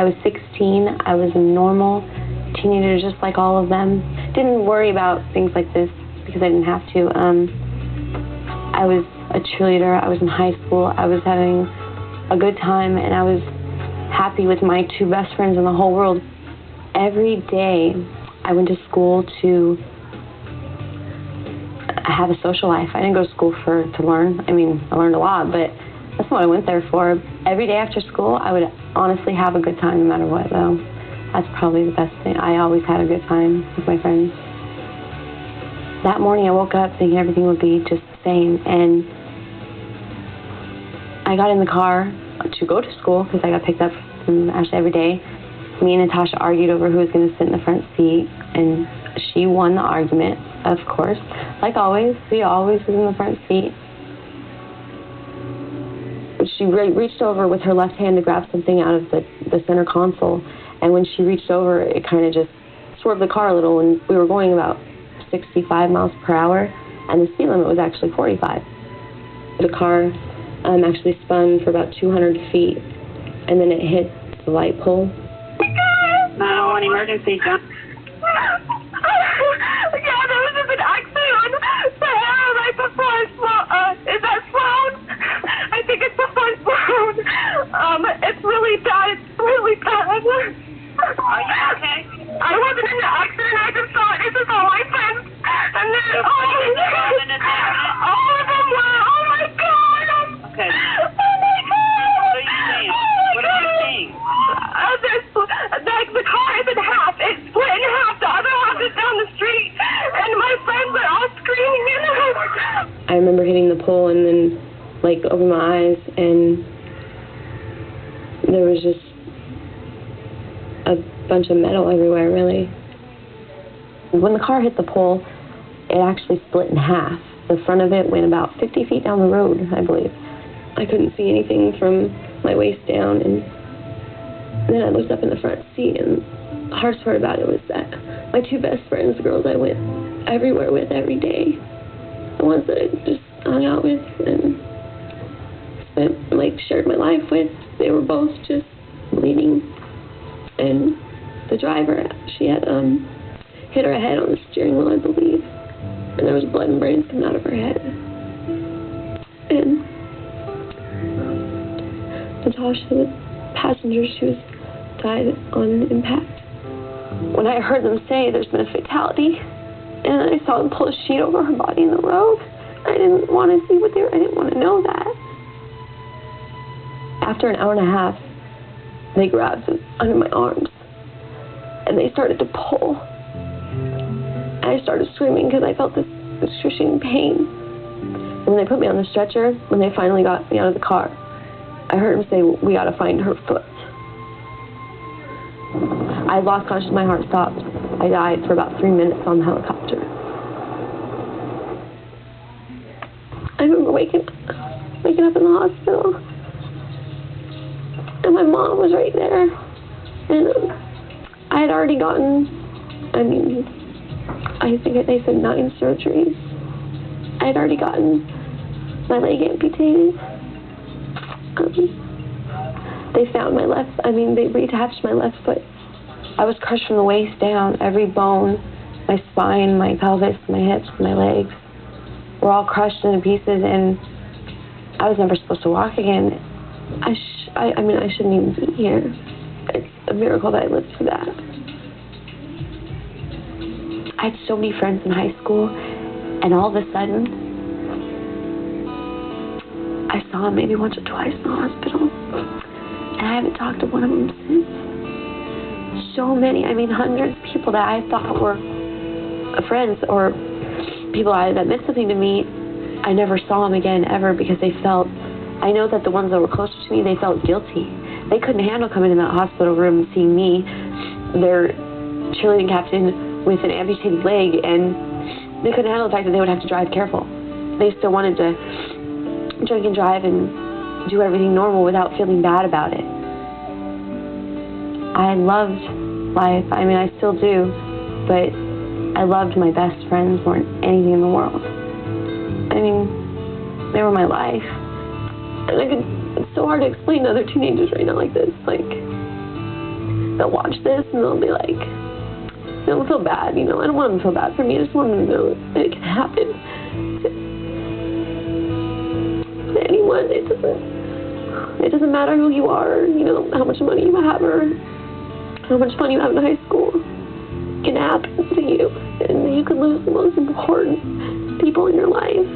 I was 16. I was a normal teenager, just like all of them. Didn't worry about things like this because I didn't have to. I was a cheerleader. I was in high school. I was having a good time, and I was happy with my two best friends in the whole world. Every day, I went to school to have a social life. I didn't go to school to learn. I mean, I learned a lot, but that's what I went there for. Every day after school, I would honestly have a good time no matter what, though. That's probably the best thing. I always had a good time with my friends. That morning, I woke up thinking everything would be just the same, and I got in the car to go to school because I got picked up from Ashley every day. Me and Natasha argued over who was going to sit in the front seat, and she won the argument, of course. Like always, we always was in the front seat. She reached over with her left hand to grab something out of the center console, and when she reached over, it kind of just swerved the car a little, and we were going about 65 miles per hour, and the speed limit was actually 45. The car actually spun for about 200 feet, and then it hit the light pole. 911 emergency, John. Yeah, there was just an accident right before I is that Sloan? I think it's before Sloan. It's really bad. It's really bad. Are you okay? I wasn't in the accident. I just saw it. This is all my friends. And then, all of them were. Oh, my God. Okay. Oh, my God. What are you seeing? What are you seeing? The car is in half. It's split in half. The other half is down the street. And my friends are all screaming. I remember hitting the pole and then, opened my eyes, and there was just a bunch of metal everywhere, really. When the car hit the pole, it actually split in half. The front of it went about 50 feet down the road, I believe. I couldn't see anything from my waist down, and then I looked up in the front seat, and the hardest part about it was that my two best friends, the girls I went everywhere with every day, the ones that I just hung out with and shared my life with, they were both just bleeding. And the driver, she had hit her head on the steering wheel, I believe, and there was blood and brains coming out of her head. And Natasha, the passenger, she died on impact. When I heard them say there's been a fatality, and I saw them pull a sheet over her body in the road, I didn't want to see I didn't want to know that. After an hour and a half, they grabbed me under my arms, and they started to pull. I started screaming because I felt this excruciating pain. And when they put me on the stretcher, when they finally got me out of the car, I heard them say, "We got to find her foot." I lost consciousness, my heart stopped. I died for about 3 minutes on the helicopter. I remember waking up in the hospital, and my mom was right there. And I had already gotten, I think they said 9 surgeries. I had already gotten my leg amputated. They found they reattached my left foot. I was crushed from the waist down. Every bone, my spine, my pelvis, my hips, my legs were all crushed into pieces, and I was never supposed to walk again. I shouldn't even be here. It's a miracle that I lived through that. I had so many friends in high school, and all of a sudden, I saw them maybe once or twice in the hospital, and I haven't talked to one of them since. So many, hundreds of people that I thought were friends or people that meant something to me, I never saw them again ever because I know that the ones that were closest to me, they felt guilty. They couldn't handle coming in that hospital room and seeing me, their cheerleading captain, with an amputated leg, and they couldn't handle the fact that they would have to drive careful. They still wanted to drink and drive and do everything normal without feeling bad about it. I loved life. I still do, but I loved my best friends more than anything in the world. They were my life. And it's so hard to explain to other teenagers right now like this. they'll watch this and they'll be like, they'll feel bad, you know. I don't want them to feel bad for me. I just want them to know that it can happen to anyone. It doesn't matter who you are, you know, how much money you have or how much fun you have in high school. It can happen to you, and you can lose the most important people in your life.